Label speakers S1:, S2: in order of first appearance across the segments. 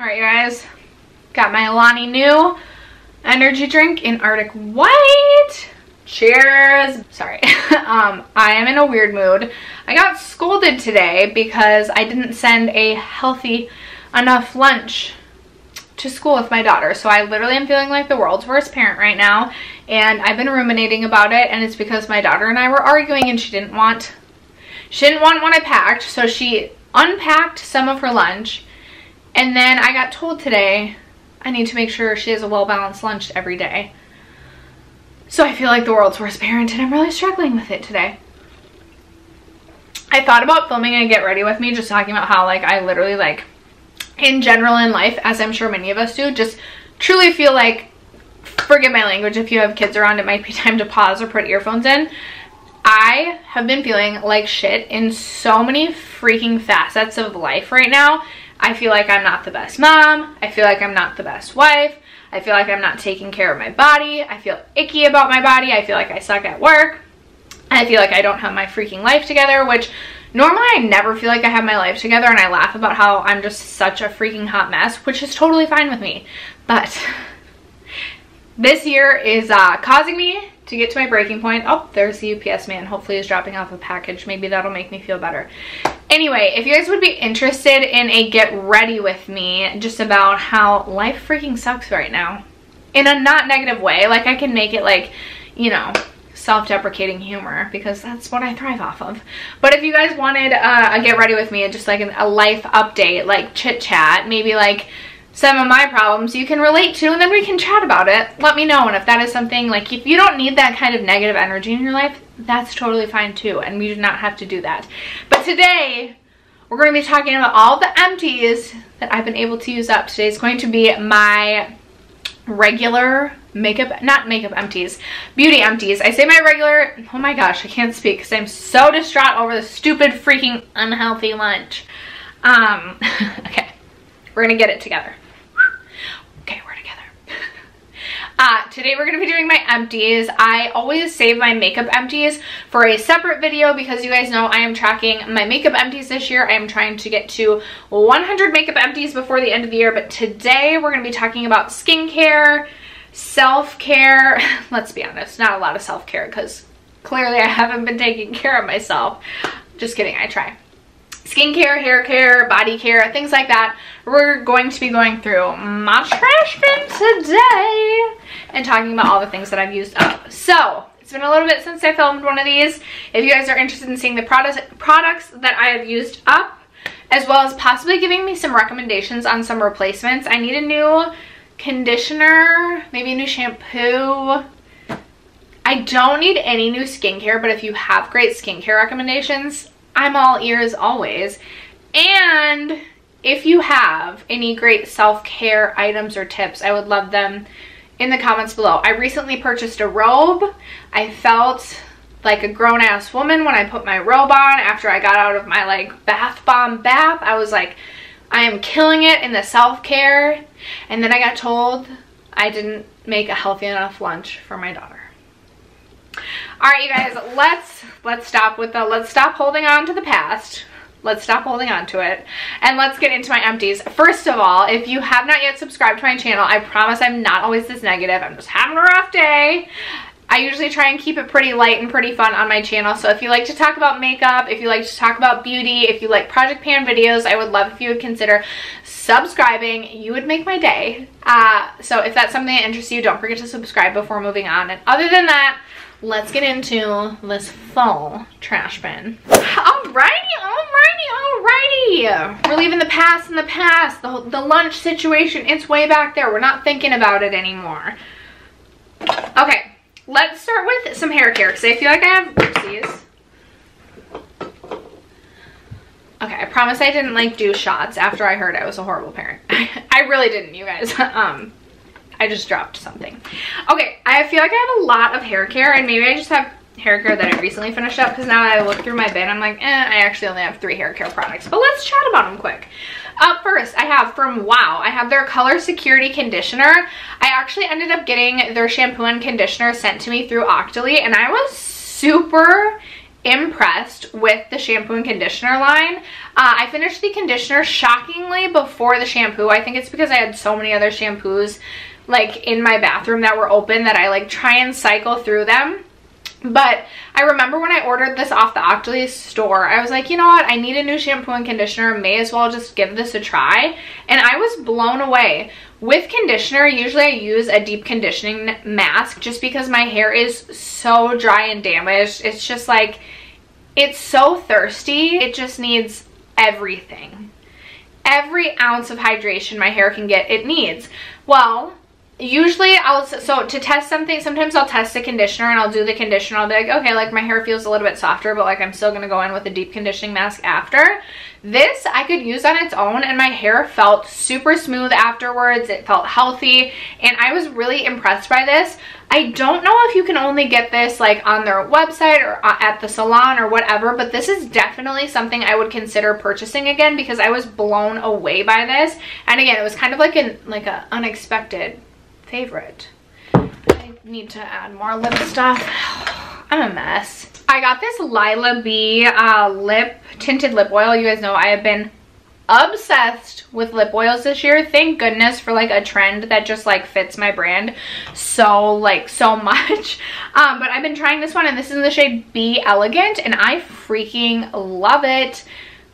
S1: Alright, you guys. Got my Alani Nu energy drink in Arctic White. Cheers. Sorry. I am in a weird mood. I got scolded today because I didn't send a healthy enough lunch to school with my daughter. So I literally am feeling like the world's worst parent right now. And I've been ruminating about it, and it's because my daughter and I were arguing and she didn't want what I packed. So she unpacked some of her lunch. And then I got told today I need to make sure she has a well-balanced lunch every day. So I feel like the world's worst parent, and I'm really struggling with it today. I thought about filming a get ready with me, just talking about how like I literally like in general in life, as I'm sure many of us do, just truly feel like, forgive my language, if you have kids around, it might be time to pause or put earphones in. I have been feeling like shit in so many freaking facets of life right now. I feel like I'm not the best mom. I feel like I'm not the best wife. I feel like I'm not taking care of my body. I feel icky about my body. I feel like I suck at work. I feel like I don't have my freaking life together, which normally I never feel like I have my life together, and I laugh about how I'm just such a freaking hot mess, which is totally fine with me. But this year is causing me to get to my breaking point. Oh, there's the UPS man. Hopefully he's dropping off a package. Maybe that'll make me feel better. Anyway, if you guys would be interested in a get ready with me just about how life freaking sucks right now, in a not negative way, like I can make it like, you know, self-deprecating humor, because that's what I thrive off of. But if you guys wanted a get ready with me and just like a life update, like chit chat, maybe like some of my problems you can relate to, and then we can chat about it, let me know. And if that is something, like if you don't need that kind of negative energy in your life, that's totally fine too, and we do not have to do that. But today we're going to be talking about all the empties that I've been able to use up. Today is going to be my regular makeup, not makeup empties, beauty empties. I say my regular, oh my gosh, I can't speak because I'm so distraught over the stupid freaking unhealthy lunch. Okay, we're gonna get it together. Okay, we're together. Today we're going to be doing my empties. I always save my makeup empties for a separate video because you guys know I am tracking my makeup empties this year. I am trying to get to 100 makeup empties before the end of the year, but today we're going to be talking about skincare, self-care. Let's be honest, not a lot of self-care because clearly I haven't been taking care of myself. Just kidding, I try. Skincare, hair care, body care, things like that. We're going to be going through my trash bin today and talking about all the things that I've used up. So it's been a little bit since I filmed one of these. If you guys are interested in seeing the products that I have used up, as well as possibly giving me some recommendations on some replacements. I need a new conditioner, maybe a new shampoo. I don't need any new skincare, but if you have great skincare recommendations, I'm all ears always. And if you have any great self-care items or tips, I would love them in the comments below. I recently purchased a robe. I felt like a grown-ass woman when I put my robe on after I got out of my like bath bomb bath. I was like, I am killing it in the self-care. And then I got told I didn't make a healthy enough lunch for my daughter. All right, you guys, let's stop holding on to the past. Let's stop holding on to it, and let's get into my empties. First of all, if you have not yet subscribed to my channel, I promise I'm not always this negative. I'm just having a rough day. I usually try and keep it pretty light and pretty fun on my channel. So if you like to talk about makeup, if you like to talk about beauty, if you like Project Pan videos, I would love if you would consider subscribing. You would make my day. So if that's something that interests you, don't forget to subscribe before moving on. And other than that, let's get into this full trash bin. Alrighty. We're leaving the past in the past. The lunch situation, it's way back there. We're not thinking about it anymore. Okay, let's start with some hair care because I feel like I have oopsies. Okay, I promise I didn't like do shots after I heard I was a horrible parent. I really didn't, you guys. I just dropped something. Okay, I feel like I have a lot of hair care, and maybe I just have hair care that I recently finished up because now that I look through my bin, I'm like, I actually only have 3 hair care products. But let's chat about them quick. Up first, I have from Wow. I have their Color Security Conditioner. I actually ended up getting their shampoo and conditioner sent to me through Octoly, and I was super impressed with the shampoo and conditioner line. I finished the conditioner shockingly before the shampoo. I think it's because I had so many other shampoos like in my bathroom that were open that I like try and cycle through them. But I remember when I ordered this off the Octoly store, I was like, you know what, I need a new shampoo and conditioner, may as well just give this a try. And I was blown away. With conditioner, usually I use a deep conditioning mask just because my hair is so dry and damaged. It's just like, it's so thirsty. It just needs everything. Every ounce of hydration my hair can get, it needs. Well, usually so to test something, sometimes I'll test the conditioner and I'll do the conditioner. I'll be like, okay, like my hair feels a little bit softer, but like I'm still gonna go in with a deep conditioning mask after. This I could use on its own and my hair felt super smooth afterwards. It felt healthy and I was really impressed by this. I don't know if you can only get this like on their website or at the salon or whatever, but this is definitely something I would consider purchasing again because I was blown away by this. And again, it was kind of like an unexpected favorite. I need to add more lip stuff. I'm a mess. I got this Lila B tinted lip oil. You guys know I have been obsessed with lip oils this year. Thank goodness for like a trend that just like fits my brand so much. But I've been trying this one and this is in the shade Be Elegant and I freaking love it.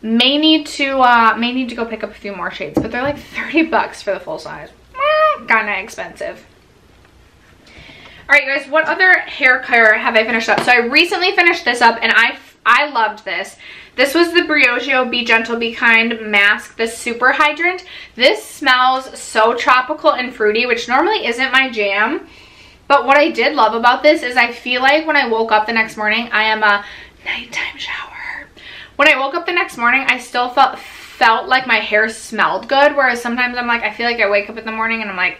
S1: May need to go pick up a few more shades, but they're like 30 bucks for the full size. Kind of expensive. All right, guys, what other hair care have I finished up? So I recently finished this up and I loved this. This was the Briogeo Be Gentle, Be Kind mask, the super hydrant. This smells so tropical and fruity, which normally isn't my jam. But what I did love about this is I feel like when I woke up the next morning, I am a nighttime shower. When I woke up the next morning, I still felt like my hair smelled good, whereas sometimes I'm like, I feel like I wake up in the morning and I'm like,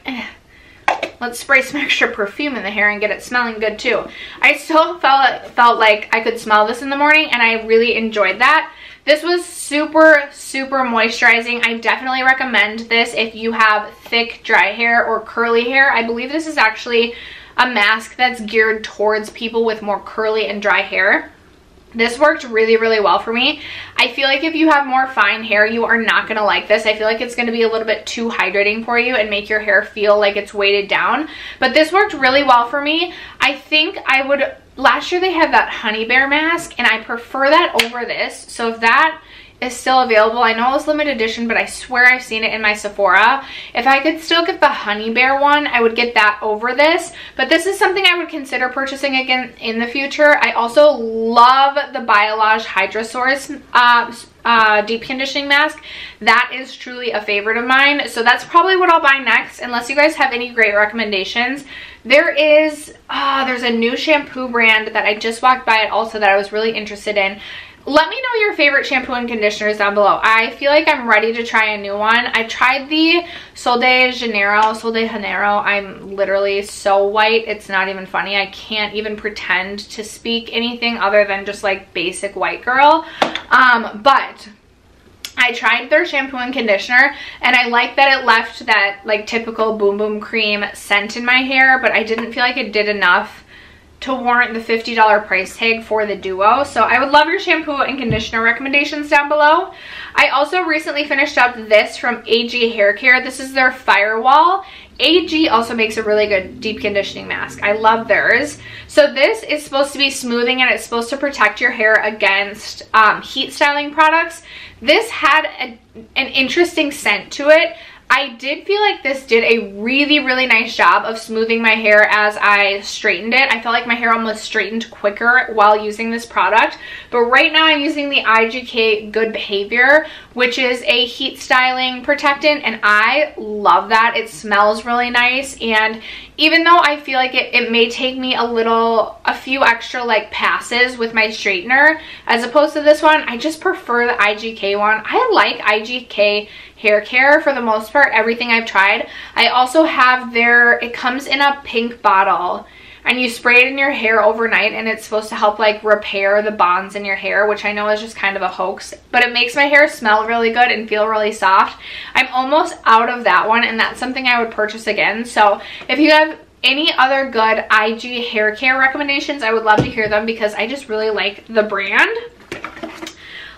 S1: let's spray some extra perfume in the hair and get it smelling good too. I still felt like I could smell this in the morning and I really enjoyed that. This was super moisturizing. I definitely recommend this if you have thick dry hair or curly hair. I believe this is actually a mask that's geared towards people with more curly and dry hair. This worked really well for me. I feel like if you have more fine hair, you are not going to like this. I feel like it's going to be a little bit too hydrating for you and make your hair feel like it's weighted down. But this worked really well for me. I think I would, last year they had that Honey Bear mask and I prefer that over this. So if that is still available, I know it's limited edition, but I swear I've seen it in my Sephora. If I could still get the Honey Bear one, I would get that over this. But this is something I would consider purchasing again in the future. I also love the Biolage Hydra Source deep conditioning mask. That is truly a favorite of mine. So that's probably what I'll buy next, unless you guys have any great recommendations. There's a new shampoo brand that I just walked by it also that I was really interested in. Let me know your favorite shampoo and conditioners down below. I feel like I'm ready to try a new one. I tried the Sol de Janeiro. I'm literally so white. It's not even funny. I can't even pretend to speak anything other than just like basic white girl. But I tried their shampoo and conditioner and I like that it left that like typical Boom Boom Cream scent in my hair, but I didn't feel like it did enough to warrant the $50 price tag for the duo. So I would love your shampoo and conditioner recommendations down below. I also recently finished up this from AG Haircare. This is their Firewall. AG also makes a really good deep conditioning mask. I love theirs. So this is supposed to be smoothing and it's supposed to protect your hair against heat styling products. This had an interesting scent to it. I did feel like this did a really nice job of smoothing my hair as I straightened it. I felt like my hair almost straightened quicker while using this product. But right now I'm using the IGK Good Behavior, which is a heat styling protectant, and I love that. It smells really nice, and even though I feel like it may take me a few extra like passes with my straightener as opposed to this one, I just prefer the IGK one. I like IGK hair care for the most part, everything I've tried. I also have it comes in a pink bottle and you spray it in your hair overnight and it's supposed to help like repair the bonds in your hair, which I know is just kind of a hoax, but it makes my hair smell really good and feel really soft. I'm almost out of that one and that's something I would purchase again. So if you have any other good IG hair care recommendations, I would love to hear them because I just really like the brand.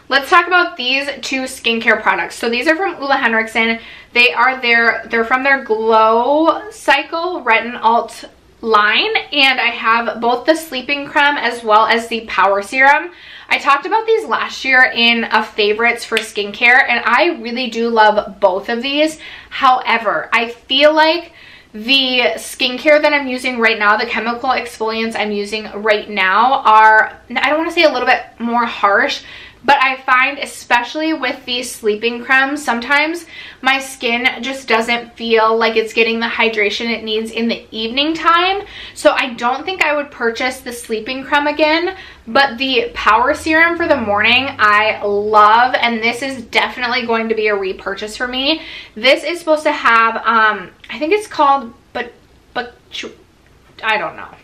S1: Let's talk about these two skincare products. So these are from Ole Henriksen. They're from their Glow Cycle Retin Alt line, and I have both the sleeping creme as well as the power serum. I talked about these last year in a favorites for skincare, and I really do love both of these. However, I feel like the skincare that I'm using right now, the chemical exfoliants I'm using right now are, I don't want to say a little bit more harsh, but I find especially with these sleeping creams, sometimes my skin just doesn't feel like it's getting the hydration it needs in the evening time. So I don't think I would purchase the sleeping creme again, but the power serum for the morning I love, and this is definitely going to be a repurchase for me. This is supposed to have, I think it's called, but I don't know.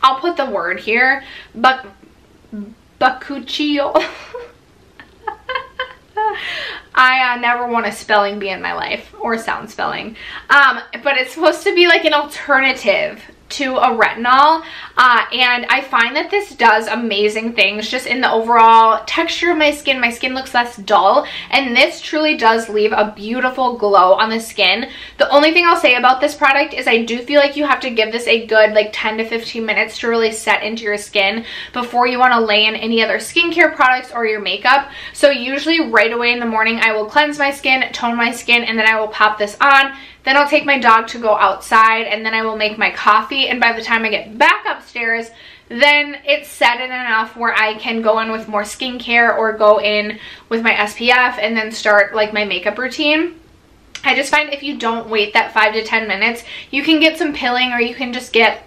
S1: I'll put the word here, but Bakuchiol. I never want a spelling bee in my life, or sound spelling. But it's supposed to be like an alternative to a retinol, and I find that this does amazing things just in the overall texture of my skin. My skin looks less dull, and this truly does leave a beautiful glow on the skin. The only thing I'll say about this product is I do feel like you have to give this a good like 10 to 15 minutes to really set into your skin before you want to lay in any other skincare products or your makeup. So usually right away in the morning I will cleanse my skin, tone my skin, and then I will pop this on. Then I'll take my dog to go outside, and then I will make my coffee, and by the time I get back upstairs, then it's set in enough where I can go in with more skincare or go in with my SPF and then start like my makeup routine. I just find if you don't wait that 5 to 10 minutes, you can get some pilling, or you can just get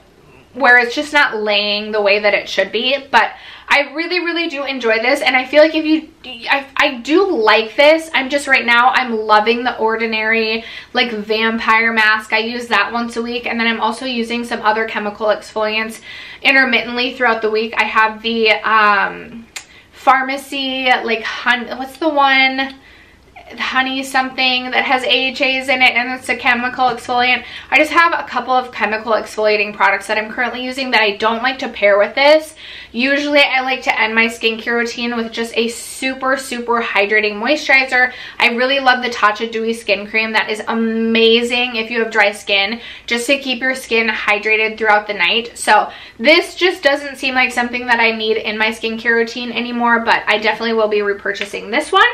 S1: where it's just not laying the way that it should be. But I really do enjoy this, and I feel like if you, I do like this. I'm just right now, I'm loving the Ordinary like vampire mask. I use that once a week, and then I'm also using some other chemical exfoliants intermittently throughout the week. I have the pharmacy like what's the one, honey something that has AHAs in it, and it's a chemical exfoliant. I just have a couple of chemical exfoliating products that I'm currently using that I don't like to pair with this. Usually I like to end my skincare routine with just a super hydrating moisturizer. I really love the Tatcha Dewy Skin Cream. That is amazing if you have dry skin, just to keep your skin hydrated throughout the night. So this just doesn't seem like something that I need in my skincare routine anymore, but I definitely will be repurchasing this one.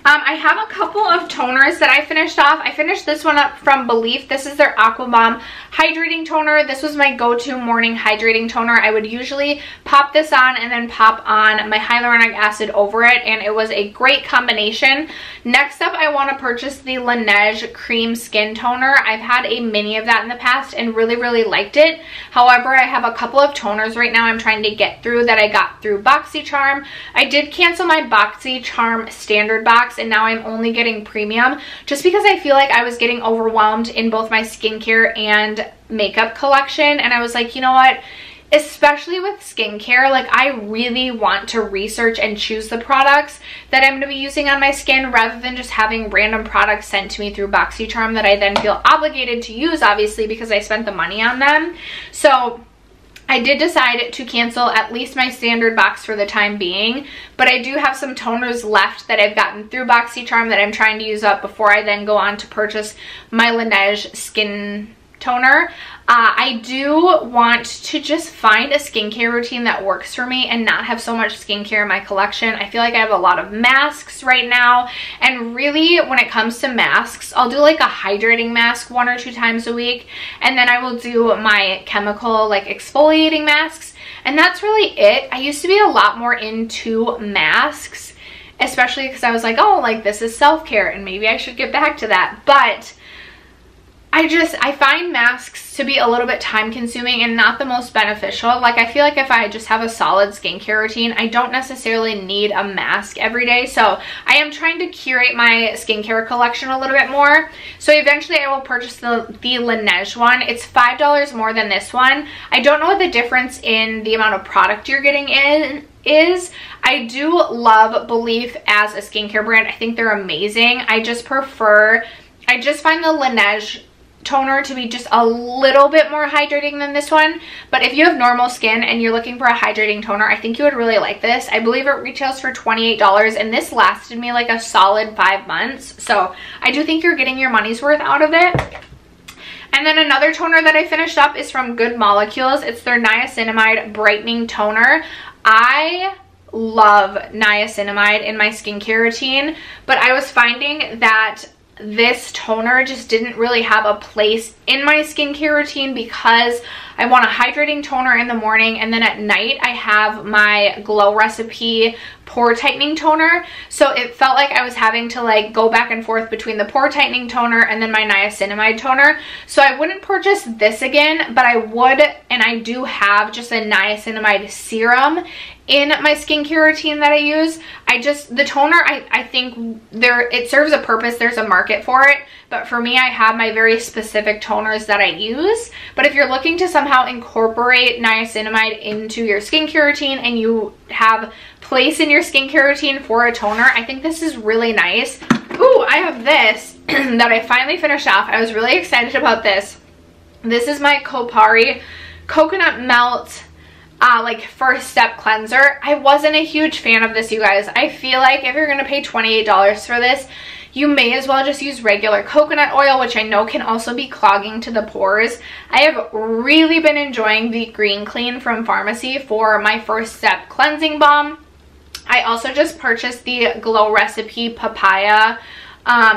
S1: I have a couple of toners that I finished off. I finished this one up from Belief. This is their Aqua Bomb Hydrating Toner. This was my go-to morning hydrating toner. I would usually pop this on and then pop on my hyaluronic acid over it, and it was a great combination. Next up, I want to purchase the Laneige Cream Skin Toner. I've had a mini of that in the past and really liked it. However, I have a couple of toners right now I'm trying to get through that I got through BoxyCharm. I did cancel my BoxyCharm standard box, and now I'm only getting premium just because I feel like I was getting overwhelmed in both my skincare and makeup collection, and I was like, you know what, especially with skincare, like I really want to research and choose the products that I'm going to be using on my skin rather than just having random products sent to me through BoxyCharm that I then feel obligated to use, obviously, because I spent the money on them. So I did decide to cancel at least my standard box for the time being, but I do have some toners left that I've gotten through BoxyCharm that I'm trying to use up before I then go on to purchase my Laneige Skin Toner. I do want to just find a skincare routine that works for me and not have so much skincare in my collection. I feel like I have a lot of masks right now, and really when it comes to masks, I'll do like a hydrating mask 1 or 2 times a week, and then I will do my chemical like exfoliating masks, and that's really it. I used to be a lot more into masks, especially because I was like, oh, like this is self-care and maybe I should get back to that, but I find masks to be a little bit time consuming and not the most beneficial. Like I feel like if I just have a solid skincare routine, I don't necessarily need a mask every day. So I am trying to curate my skincare collection a little bit more. So eventually I will purchase the Laneige one. It's $5 more than this one. I don't know what the difference in the amount of product you're getting in is. I do love Belief as a skincare brand. I think they're amazing. I just find the Laneige toner to be just a little bit more hydrating than this one. But if you have normal skin and you're looking for a hydrating toner, I think you would really like this. I believe it retails for $28, and this lasted me like a solid 5 months. So I do think you're getting your money's worth out of it. And then another toner that I finished up is from Good Molecules. It's their Niacinamide Brightening Toner. I love niacinamide in my skincare routine, but I was finding that this toner just didn't really have a place in my skincare routine because I want a hydrating toner in the morning, and then at night I have my Glow Recipe pore tightening toner. So it felt like I was having to like go back and forth between the pore tightening toner and then my niacinamide toner. So I wouldn't purchase this again, but I would, and I do have just a niacinamide serum in my skincare routine that I use. The toner, I think it serves a purpose. There's a market for it. But for me, I have my very specific toners that I use. But if you're looking to somehow incorporate niacinamide into your skincare routine and you have place in your skincare routine for a toner, I think this is really nice. Ooh, I have this that I finally finished off. I was really excited about this. This is my Kopari Coconut Melt like first step cleanser. I wasn't a huge fan of this, you guys. I feel like if you're gonna pay $28 for this, you may as well just use regular coconut oil, which I know can also be clogging to the pores. I have really been enjoying the Green Clean from Pharmacy for my first step cleansing balm. I also just purchased the Glow Recipe Papaya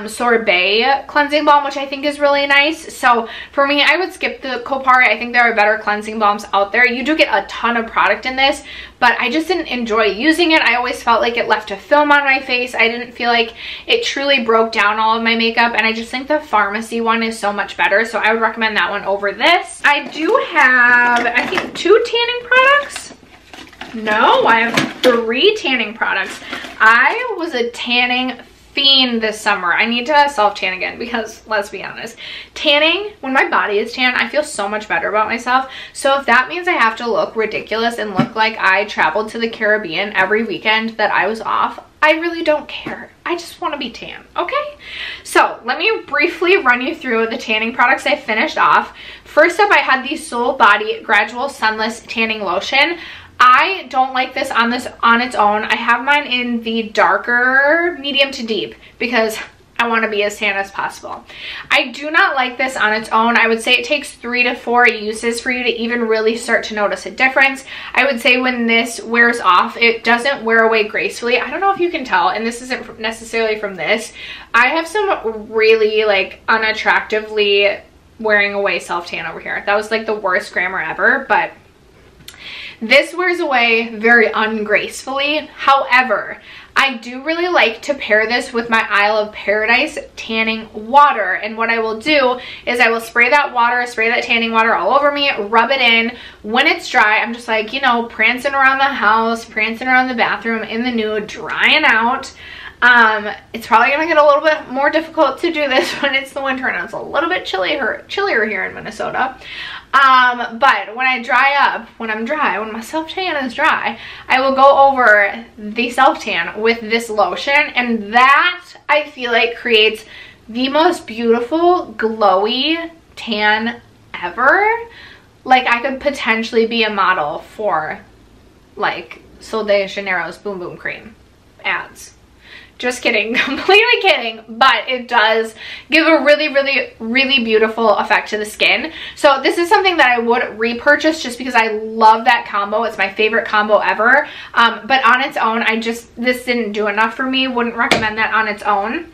S1: Sorbet cleansing balm, which I think is really nice. So for me, I would skip the Kopari. I think there are better cleansing balms out there. You do get a ton of product in this, but I just didn't enjoy using it. I always felt like it left a film on my face. I didn't feel like it truly broke down all of my makeup, and I just think the Pharmacy one is so much better. So I would recommend that one over this. I do have, I think, 2 tanning products. No, I have 3 tanning products. I was a tanning fiend this summer. I need to self-tan again because, let's be honest, tanning, when my body is tan, I feel so much better about myself. So if that means I have to look ridiculous and look like I traveled to the Caribbean every weekend that I was off, I really don't care. I just want to be tan, okay? So let me briefly run you through the tanning products I finished off. First up, I had the Soul Body Gradual Sunless Tanning Lotion. I don't like this on its own. I have mine in the darker medium to deep because I want to be as tan as possible. I do not like this on its own. I would say it takes 3 to 4 uses for you to even really start to notice a difference. I would say when this wears off, it doesn't wear away gracefully. I don't know if you can tell, and this isn't necessarily from this. I have some really like unattractively wearing away self-tan over here. That was like the worst grammar ever, but this wears away very ungracefully. However, I do really like to pair this with my Isle of Paradise tanning water. And what I will do is I will spray that tanning water all over me, rub it in. When it's dry, I'm just like, you know, prancing around the house, prancing around the bathroom in the nude, drying out. It's probably going to get a little bit more difficult to do this when it's the winter and it's a little bit chillier here in Minnesota. But when I dry up, when my self-tan is dry, I will go over the self-tan with this lotion, and that I feel like creates the most beautiful glowy tan ever. Like I could potentially be a model for like Sol de Janeiro's Boom Boom Cream ads. Just kidding, completely kidding, but it does give a really, really, really beautiful effect to the skin. So this is something that I would repurchase just because I love that combo. It's my favorite combo ever. But on its own, this didn't do enough for me. Wouldn't recommend that on its own.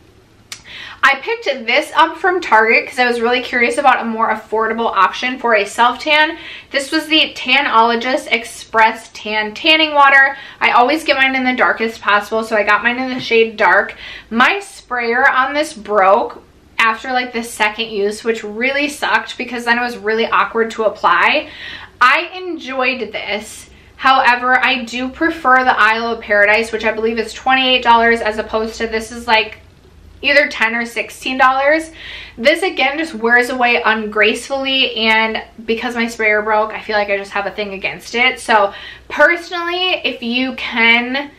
S1: I picked this up from Target because I was really curious about a more affordable option for a self-tan. This was the Tanologist Express Tan Tanning Water. I always get mine in the darkest possible, so I got mine in the shade dark. My sprayer on this broke after like the second use, which really sucked because then it was really awkward to apply. I enjoyed this. However, I do prefer the Isle of Paradise, which I believe is $28 as opposed to this is like either $10 or $16. This again just wears away ungracefully, and because my sprayer broke, I feel like I just have a thing against it. So personally, if you can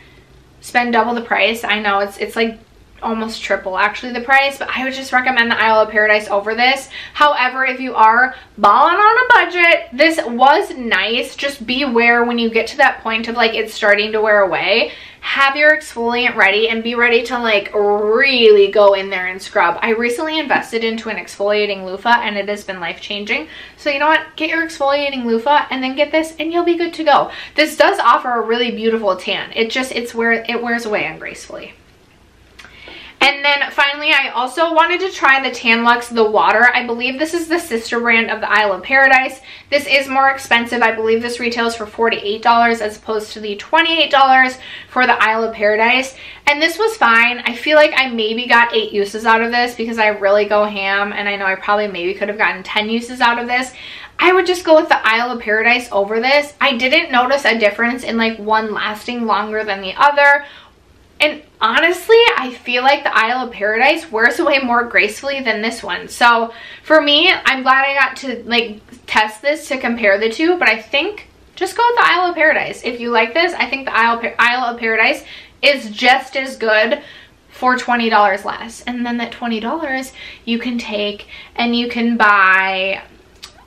S1: spend double the price, I know it's like almost triple actually the price, but I would just recommend the Isle of Paradise over this. However, if you are balling on a budget, this was nice. Just beware when you get to that point of like it's starting to wear away. Have your exfoliant ready and be ready to like really go in there and scrub. I recently invested into an exfoliating loofah and it has been life-changing. So you know what? Get your exfoliating loofah and then get this and you'll be good to go. This does offer a really beautiful tan. It wears away ungracefully. And then finally, I also wanted to try the Tan Luxe The Water. I believe this is the sister brand of the Isle of Paradise. This is more expensive. I believe this retails for $48 as opposed to the $28 for the Isle of Paradise. And this was fine. I feel like I maybe got 8 uses out of this because I really go ham. And I know I probably maybe could have gotten 10 uses out of this. I would just go with the Isle of Paradise over this. I didn't notice a difference in like one lasting longer than the other. And honestly, I feel like the Isle of Paradise wears away more gracefully than this one. So for me, I'm glad I got to like test this to compare the two. But I think just go with the Isle of Paradise. If you like this, I think the Isle of Paradise is just as good for $20 less. And then that $20 you can take and you can buy,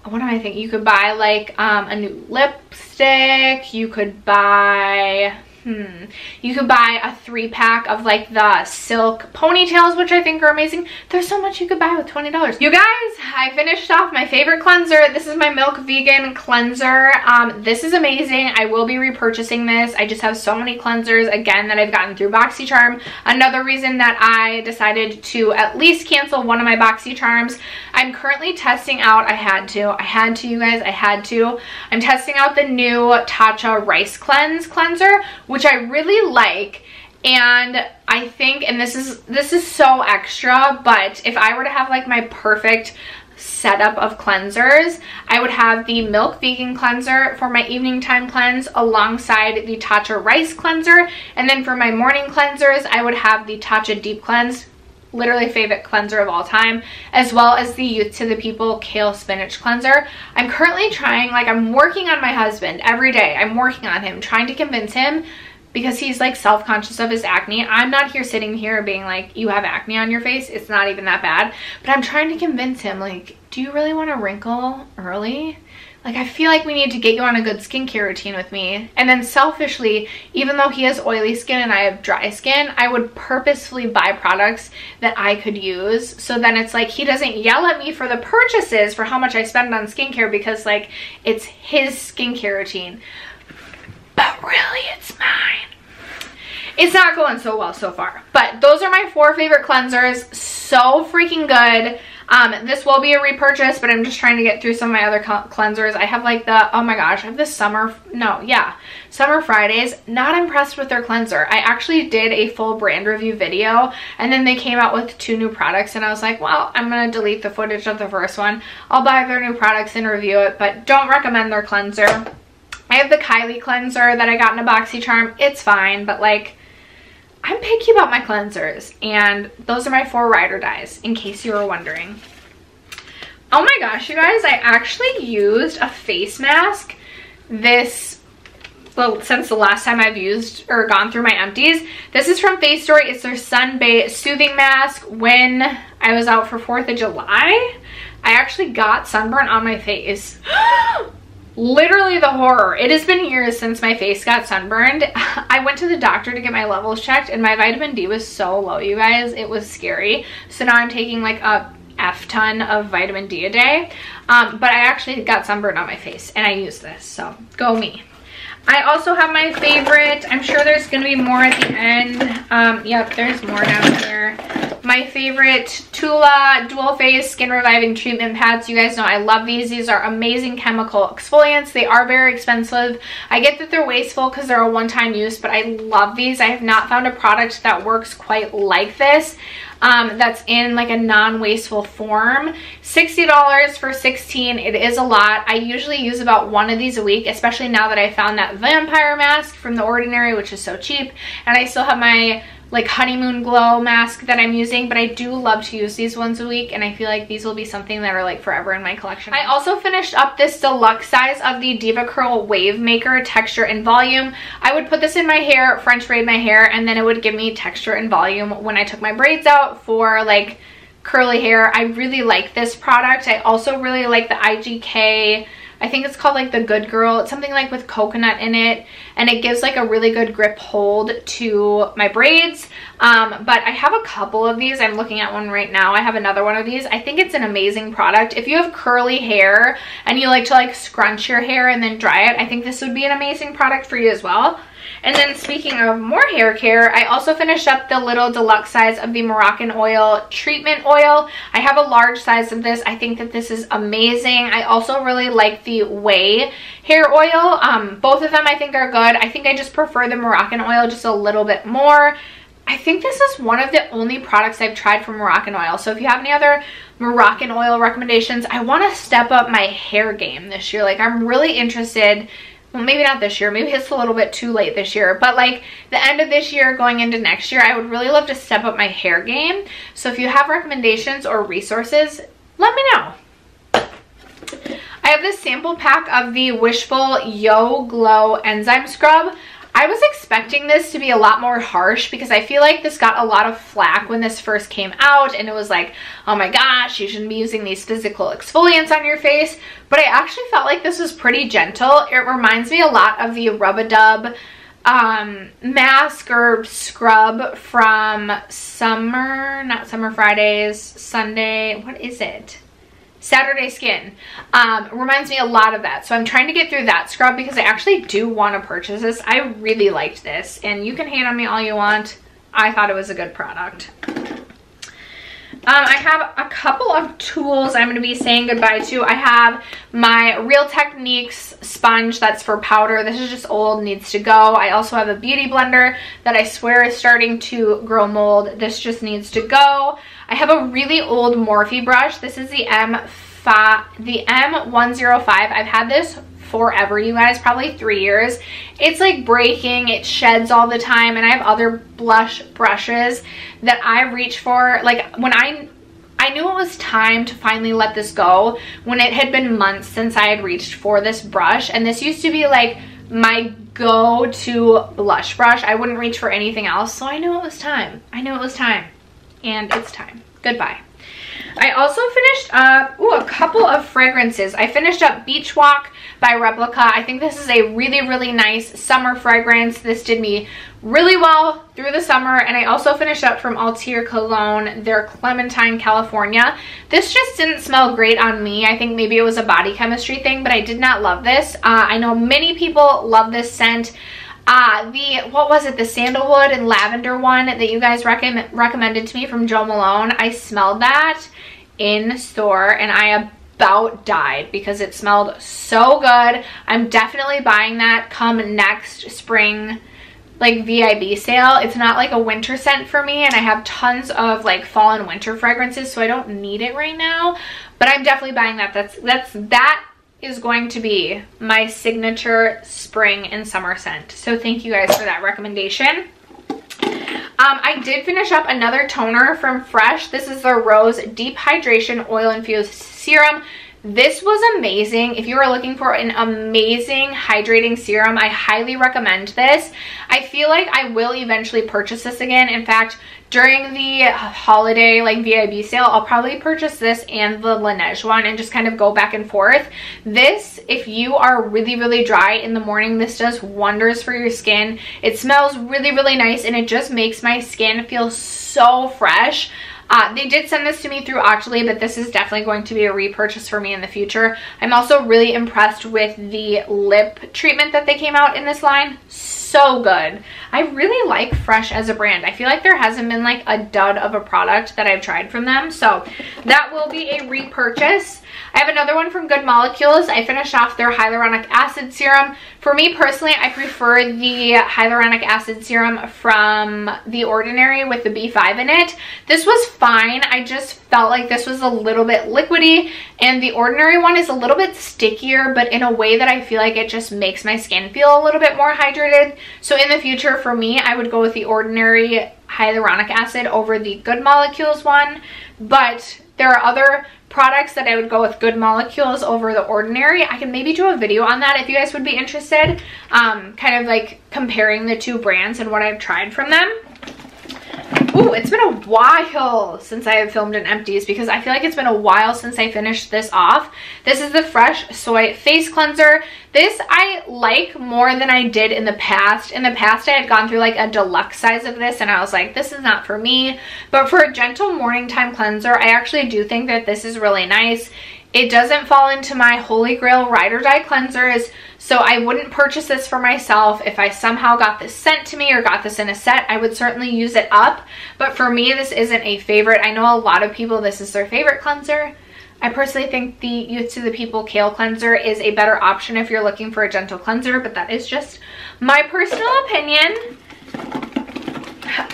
S1: what am I thinking? You could buy like a new lipstick. You could buy... You could buy a 3-pack of like the silk ponytails, which I think are amazing. There's so much you could buy with $20. You guys, I finished off my favorite cleanser. This is my Milk Vegan cleanser. This is amazing. I will be repurchasing this. I just have so many cleansers, again, that I've gotten through BoxyCharm. Another reason that I decided to at least cancel one of my BoxyCharms. I'm currently testing out, I had to, you guys, I had to. I'm testing out the new Tatcha Rice Cleanser, which I really like. And I think, and this is so extra, but if I were to have like my perfect setup of cleansers, I would have the Milk Vegan cleanser for my evening time cleanse alongside the Tatcha Rice cleanser. And then for my morning cleansers, I would have the Tatcha Deep Cleanse, literally favorite cleanser of all time, as well as the Youth to the People Kale Spinach Cleanser. I'm currently trying, like, I'm working on my husband every day. I'm working on him, trying to convince him, because he's like self-conscious of his acne. I'm not here sitting here being like, you have acne on your face. It's not even that bad. But I'm trying to convince him, like, do you really want to wrinkle early? Like, I feel like we need to get you on a good skincare routine with me. And then selfishly, even though he has oily skin and I have dry skin, I would purposefully buy products that I could use. So then it's like he doesn't yell at me for the purchases for how much I spend on skincare because like it's his skincare routine. But really, it's mine. It's not going so well so far. But those are my 4 favorite cleansers. So freaking good. This will be a repurchase, but I'm just trying to get through some of my other cleansers. I have like the, oh my gosh, I have this Summer Fridays. Not impressed with their cleanser. I actually did a full brand review video, and then they came out with 2 new products, and I was like, well, I'm going to delete the footage of the first one. I'll buy their new products and review it, but don't recommend their cleanser. I have the Kylie cleanser that I got in a BoxyCharm. It's fine, but like, I'm picky about my cleansers, and those are my 4 ride or dies, in case you were wondering. Oh my gosh, you guys, I actually used a face mask since the last time I've used or gone through my empties. This is from Face Story. It's their sun-based soothing mask. When I was out for 4th of July, I actually got sunburn on my face. Literally the horror. It has been years since my face got sunburned. I went to the doctor to get my levels checked and my vitamin D was so low, you guys. It was scary. So now I'm taking like a F-ton of vitamin D a day. But I actually got sunburned on my face and I used this. So go me. I also have my favorite. I'm sure there's going to be more at the end. Yep, there's more down here. My favorite Tula Dual Phase Skin Reviving Treatment Pads. You guys know I love these. These are amazing chemical exfoliants. They are very expensive. I get that they're wasteful because they're a one-time use, but I love these. I have not found a product that works quite like this. That's in like a non-wasteful form. $60 for 16. It is a lot. I usually use about 1 of these a week, especially now that I found that vampire mask from The Ordinary, which is so cheap. And I still have my like honeymoon glow mask that I'm using, but I do love to use these once a week, and I feel like these will be something that are like forever in my collection. I also finished up this deluxe size of the Diva Curl Wave Maker Texture and Volume. I would put this in my hair, French braid my hair, and then it would give me texture and volume when I took my braids out for like curly hair. I really like this product. I also really like the IGK, I think it's called like the Good Girl. It's something like with coconut in it, and it gives like a really good grip hold to my braids. But I have a couple of these. I'm looking at one right now. I have another one of these. I think it's an amazing product. If you have curly hair and you like to like scrunch your hair and then dry it, I think this would be an amazing product for you as well. And then speaking of more hair care, I also finished up the little deluxe size of the Moroccan Oil Treatment Oil. I have a large size of this. I think that this is amazing. I also really like the Way hair oil. Both of them I think are good. I think I just prefer the Moroccan Oil just a little bit more. I think this is one of the only products I've tried from Moroccan Oil. So if you have any other Moroccan Oil recommendations, I want to step up my hair game this year. Like, I'm really interested. Well, maybe not this year. Maybe it's a little bit too late this year. But like the end of this year going into next year, I would really love to step up my hair game. So if you have recommendations or resources, let me know. I have this sample pack of the Wishful Yo Glow Enzyme Scrub. I was expecting this to be a lot more harsh because I feel like this got a lot of flack when this first came out, and it was like, oh my gosh, you shouldn't be using these physical exfoliants on your face. But I actually felt like this was pretty gentle. It reminds me a lot of the Rub-a-Dub mask or scrub from not Summer Fridays, Sunday, what is it? Saturday Skin. Reminds me a lot of that. So I'm trying to get through that scrub because I actually do want to purchase this. I really liked this, and you can hate on me all you want. I thought it was a good product. I have a couple of tools I'm going to be saying goodbye to. I have my Real Techniques sponge that's for powder. This is just old, needs to go. I also have a beauty blender that I swear is starting to grow mold. This just needs to go. I have a really old Morphe brush. This is the M105. I've had this forever, you guys, probably 3 years. It's like breaking, it sheds all the time, and I have other blush brushes that I reach for. Like when I knew it was time to finally let this go when it had been months since I had reached for this brush, and this used to be like my go-to blush brush. I wouldn't reach for anything else, so I knew it was time. I knew it was time, and it's time. Goodbye. I also finished up a couple of fragrances. I finished up Beach Walk by Replica. I think this is a really, really nice summer fragrance. This did me really well through the summer. And I also finished up from Altir Cologne, their Clementine, California. This just didn't smell great on me. I think maybe it was a body chemistry thing, but I did not love this. I know many people love this scent. What was it? The sandalwood and lavender one that you guys recommended to me from Jo Malone. I smelled that in store and I about died because it smelled so good. I'm definitely buying that come next spring, like VIB sale. It's not like a winter scent for me, and I have tons of like fall and winter fragrances, so I don't need it right now, but I'm definitely buying that. That is going to be my signature spring and summer scent. So thank you guys for that recommendation. I did finish up another toner from Fresh. This is the Rose Deep Hydration Oil Infused Serum. This was amazing. If you are looking for an amazing hydrating serum, I highly recommend this. I feel like I will eventually purchase this again. In fact, during the holiday like VIB sale, I'll probably purchase this and the Laneige one and just kind of go back and forth. This, if you are really, really dry in the morning, this does wonders for your skin. It smells really, really nice, and it just makes my skin feel so fresh. They did send this to me through Octoly, but this is definitely going to be a repurchase for me in the future. I'm also really impressed with the lip treatment that they came out in this line. So good. I really like Fresh as a brand. I feel like there hasn't been like a dud of a product that I've tried from them, so that will be a repurchase. I have another one from Good Molecules. I finished off their hyaluronic acid serum. For me personally, I prefer the hyaluronic acid serum from The Ordinary with the B5 in it. This was fine. I just felt like this was a little bit liquidy, and The Ordinary one is a little bit stickier, but in a way that I feel like it just makes my skin feel a little bit more hydrated. So in the future, for me, I would go with The Ordinary hyaluronic acid over the Good Molecules one, but there are other products that I would go with Good Molecules over The Ordinary. I can maybe do a video on that if you guys would be interested, kind of like comparing the two brands and what I've tried from them. Ooh, it's been a while since I have filmed an Empties because I feel like it's been a while since I finished this off. This is the Fresh Soy Face Cleanser. This I like more than I did in the past. In the past, I had gone through like a deluxe size of this and I was like, this is not for me. But for a gentle morning time cleanser, I actually do think that this is really nice. It doesn't fall into my holy grail ride or die cleansers, so I wouldn't purchase this for myself. If I somehow got this sent to me or got this in a set, I would certainly use it up. But for me, this isn't a favorite. I know a lot of people, this is their favorite cleanser. I personally think the Youth to the People Kale Cleanser is a better option if you're looking for a gentle cleanser, but that is just my personal opinion.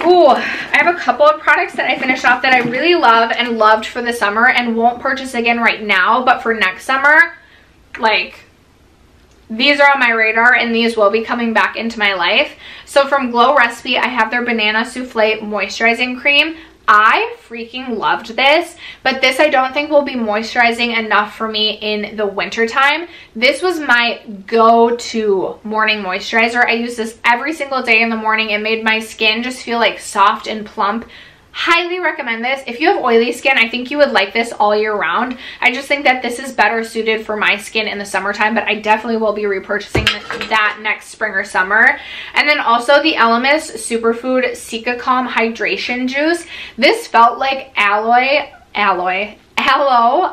S1: Ooh, I have a couple of products that I finished off that I really love and loved for the summer and won't purchase again right now, but for next summer, like, these are on my radar and these will be coming back into my life. So from Glow Recipe, I have their Banana Souffle Moisturizing Cream. I freaking loved this, but this I don't think will be moisturizing enough for me in the winter time. This was my go-to morning moisturizer. I use this every single day in the morning. It made my skin just feel like soft and plump. Highly recommend this. If you have oily skin, I think you would like this all year round. I just think that this is better suited for my skin in the summertime, but I definitely will be repurchasing that next spring or summer. And then also the Elemis Superfood Cica Calm Hydration Juice. This felt like aloe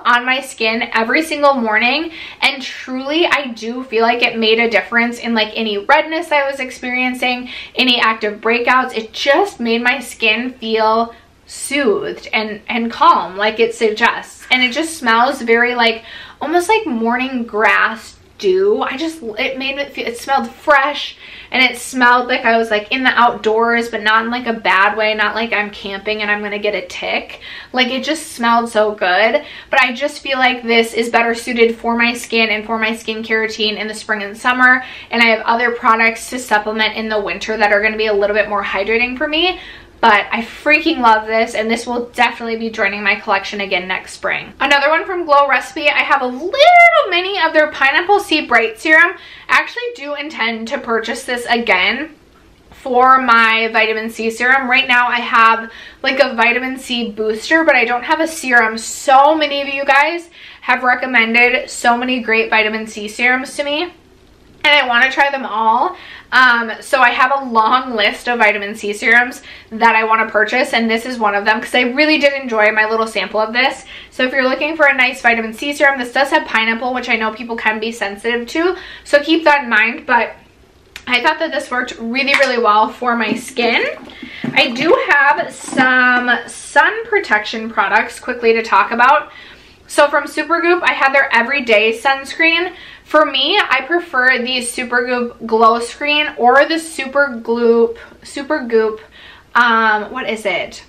S1: on my skin every single morning, and truly I do feel like it made a difference in like any redness I was experiencing, any active breakouts. It just made my skin feel soothed and calm like it suggests, and it just smells very like almost like morning grass dew. It made it feel, it smelled fresh, and it smelled like I was like in the outdoors, but not in like a bad way, not like I'm camping and I'm gonna get a tick. Like, it just smelled so good. But I just feel like this is better suited for my skin and for my skincare routine in the spring and summer, and I have other products to supplement in the winter that are going to be a little bit more hydrating for me. But I freaking love this, and this will definitely be joining my collection again next spring. Another one from Glow Recipe, I have a little mini of their Pineapple C Bright Serum. I actually do intend to purchase this again for my vitamin C serum. Right now I have like a vitamin C booster, but I don't have a serum. So many of you guys have recommended so many great vitamin C serums to me, and I want to try them all. So I have a long list of vitamin C serums that I want to purchase, and this is one of them because I really did enjoy my little sample of this. So if you're looking for a nice vitamin C serum, this does have pineapple, which I know people can be sensitive to, so keep that in mind. But I thought that this worked really, really well for my skin. I do have some sun protection products quickly to talk about. So from Supergoop, I have their Everyday Sunscreen. For me, I prefer the Supergoop Glow Screen or the Supergoop, what is it?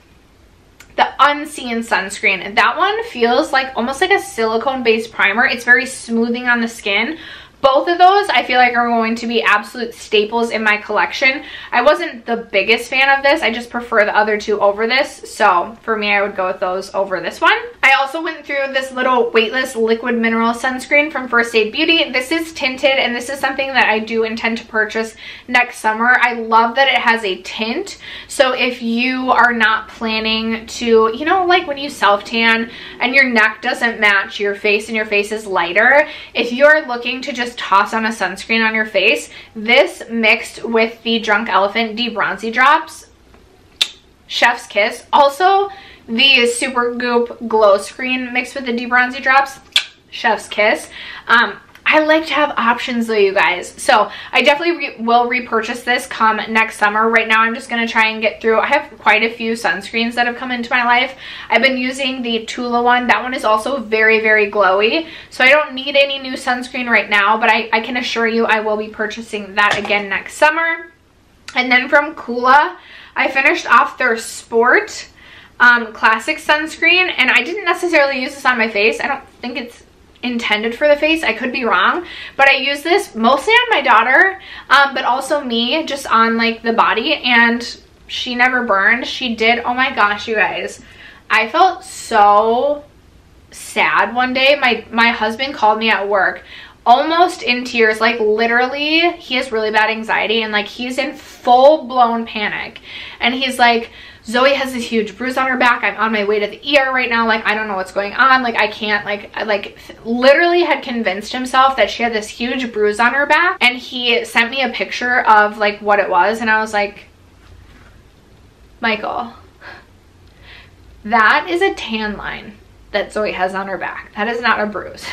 S1: The Unseen Sunscreen. That one feels like almost like a silicone-based primer. It's very smoothing on the skin. Both of those I feel like are going to be absolute staples in my collection. I wasn't the biggest fan of this. I just prefer the other two over this. So for me, I would go with those over this one. I also went through this little weightless liquid mineral sunscreen from First Aid Beauty. This is tinted, and this is something that I do intend to purchase next summer. I love that it has a tint. So if you are not planning to, you know, like when you self-tan and your neck doesn't match your face and your face is lighter, if you're looking to just toss on a sunscreen on your face, this mixed with the Drunk Elephant De-Bronzy Drops, chef's kiss. Also the Supergoop Glow Screen mixed with the De-Bronzy Drops, chef's kiss. I like to have options though, you guys. So I definitely will repurchase this come next summer. Right now I'm just going to try and get through. I have quite a few sunscreens that have come into my life. I've been using the Tula one. That one is also very, very glowy. So I don't need any new sunscreen right now, but I can assure you I will be purchasing that again next summer. And then from Kula, I finished off their Sport Classic Sunscreen, and I didn't necessarily use this on my face. I don't think it's intended for the face, I could be wrong, but I use this mostly on my daughter, but also me, just on like the body, and she never burned. She did. Oh my gosh, you guys. I felt so sad one day. My husband called me at work almost in tears, like literally he has really bad anxiety and like he's in full-blown panic, and he's like, Zoe has this huge bruise on her back. I'm on my way to the ER right now. Like, I don't know what's going on. Like, I can't, like literally had convinced himself that she had this huge bruise on her back, and he sent me a picture of like what it was, and I was like, Michael, that is a tan line that Zoe has on her back. That is not a bruise.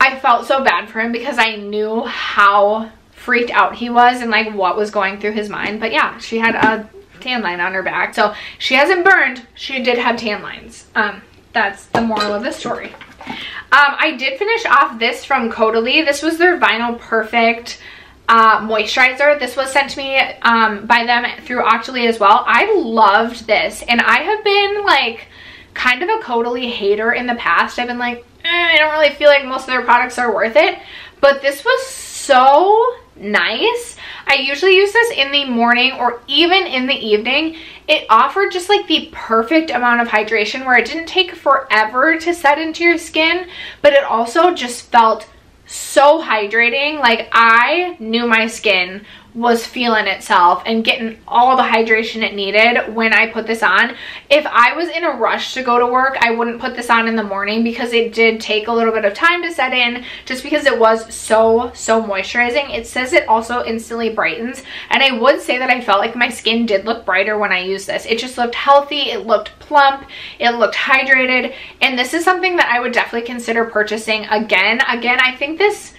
S1: I felt so bad for him because I knew how freaked out he was and like what was going through his mind. But yeah, she had a tan line on her back. So she hasn't burned. She did have tan lines. That's the moral of the story. I did finish off this from Caudalie. This was their Vinyl Perfect moisturizer. This was sent to me by them through Octoly as well. I loved this, and I have been like kind of a Caudalie hater in the past. I've been like, I don't really feel like most of their products are worth it, but this was so nice. I usually use this in the morning or even in the evening. It offered just like the perfect amount of hydration where it didn't take forever to set into your skin, but it also just felt so hydrating. Like, I knew my skin was feeling itself and getting all the hydration it needed when I put this on. If I was in a rush to go to work, I wouldn't put this on in the morning because it did take a little bit of time to set in, just because it was so moisturizing. It says it also instantly brightens, and I would say that I felt like my skin did look brighter when I used this. It just looked healthy, it looked plump, it looked hydrated, and this is something that I would definitely consider purchasing again. I think this,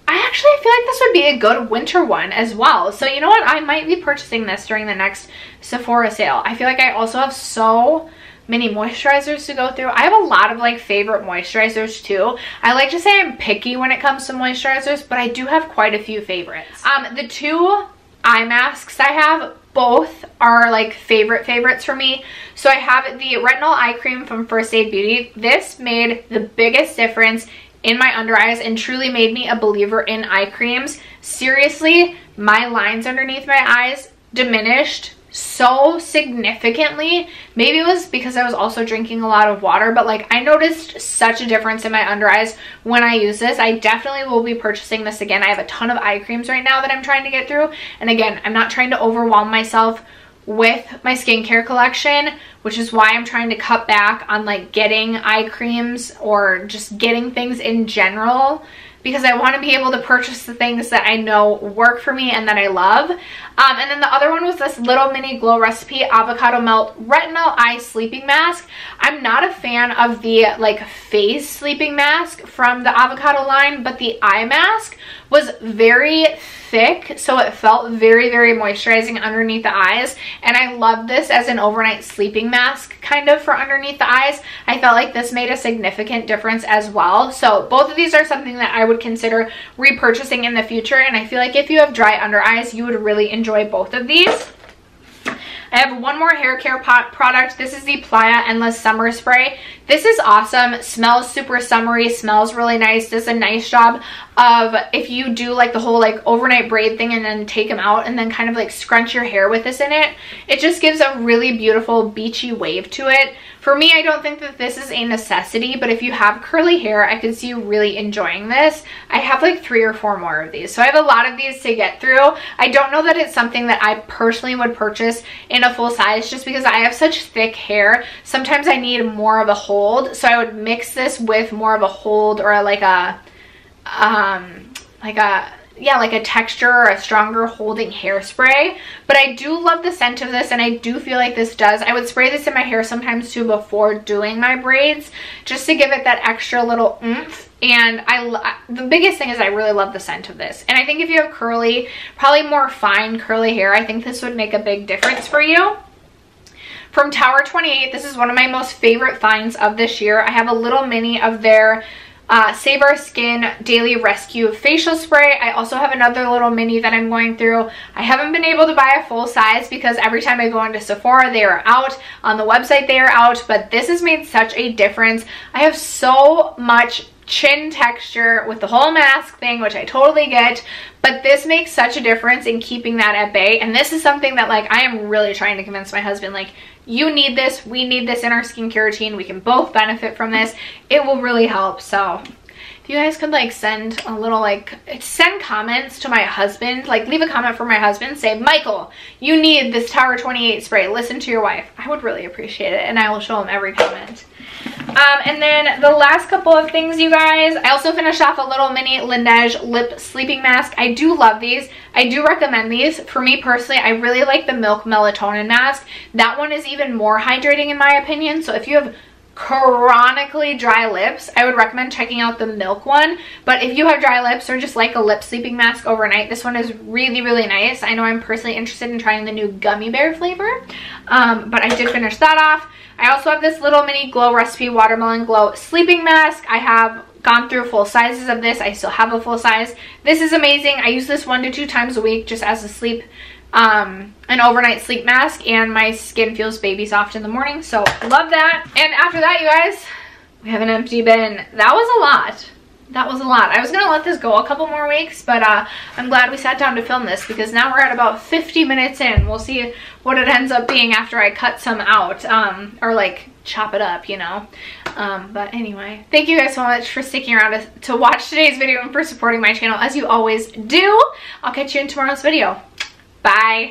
S1: I actually feel like this would be a good winter one as well. So you know what? I might be purchasing this during the next Sephora sale. I feel like I also have so many moisturizers to go through. I have a lot of like favorite moisturizers too. I like to say I'm picky when it comes to moisturizers, but I do have quite a few favorites. The two eye masks I have, both are like favorites for me. So I have the Retinol Eye Cream from First Aid Beauty. This made the biggest difference in my under eyes and truly made me a believer in eye creams. Seriously, my lines underneath my eyes diminished so significantly. Maybe it was because I was also drinking a lot of water, but like I noticed such a difference in my under eyes when I use this. I definitely will be purchasing this again. I have a ton of eye creams right now that I'm trying to get through, and again, I'm not trying to overwhelm myself with my skincare collection, which is why I'm trying to cut back on like getting eye creams or just getting things in general, because I want to be able to purchase the things that I know work for me and that I love. And then the other one was this Little Mini Glow Recipe Avocado Melt Retinol Eye Sleeping Mask. I'm not a fan of the like face sleeping mask from the avocado line, but the eye mask was very thick, so it felt very moisturizing underneath the eyes, and I love this as an overnight sleeping mask kind of for underneath the eyes. I felt like this made a significant difference as well. So both of these are something that I would consider repurchasing in the future, and I feel like if you have dry under eyes, you would really enjoy both of these. I have one more hair care product. This is the Playa Endless Summer Spray. This is awesome. Smells super summery, smells really nice. Does a nice job of, if you do like the whole like overnight braid thing and then take them out and then kind of like scrunch your hair with this in it, it just gives a really beautiful beachy wave to it. For me, I don't think that this is a necessity, but if you have curly hair, I could see you really enjoying this. I have like 3 or 4 more of these, so I have a lot of these to get through. I don't know that it's something that I personally would purchase in a full size, just because I have such thick hair. Sometimes I need more of a hold, so I would mix this with more of a hold or like a texture or a stronger holding hairspray. But I do love the scent of this, and I do feel like this does, I would spray this in my hair sometimes too before doing my braids, just to give it that extra little oomph. And the biggest thing is I really love the scent of this, and I think if you have curly, probably more fine curly hair, I think this would make a big difference for you. From Tower 28, this is one of my most favorite finds of this year. I have a little mini of their Save Our Skin Daily Rescue Facial Spray. I also have another little mini that I'm going through. I haven't been able to buy a full size because every time I go into Sephora, they are out. On the website, they are out, but this has made such a difference. I have so much chin texture with the whole mask thing, which I totally get, but this makes such a difference in keeping that at bay. And this is something that like I am really trying to convince my husband, like, you need this, we need this in our skincare routine, we can both benefit from this, it will really help. So if you guys could like send a little, like, send comments to my husband, like leave a comment for my husband, say, Michael, you need this Tower 28 spray, listen to your wife. I would really appreciate it, and I will show him every comment. And then the last couple of things, you guys, I also finished off a little mini Laneige lip sleeping mask. I do love these. I do recommend these. For me personally, I really like the Milk Melatonin mask. That one is even more hydrating in my opinion. So if you have chronically dry lips, I would recommend checking out the Milk one. But if you have dry lips or just like a lip sleeping mask overnight, this one is really, really nice. I know I'm personally interested in trying the new gummy bear flavor, but I did finish that off. I also have this little mini Glow Recipe Watermelon Glow sleeping mask. I have gone through full sizes of this. I still have a full size. This is amazing. I use this 1 to 2 times a week just as a sleep, an overnight sleep mask, and my skin feels baby soft in the morning, so love that. And after that, you guys, we have an empty bin. That was a lot. That was a lot. I was gonna let this go a couple more weeks, but I'm glad we sat down to film this because now we're at about 50 minutes in. We'll see what it ends up being after I cut some out, or like chop it up, you know. But anyway, thank you guys so much for sticking around to watch today's video and for supporting my channel as you always do. I'll catch you in tomorrow's video. Bye.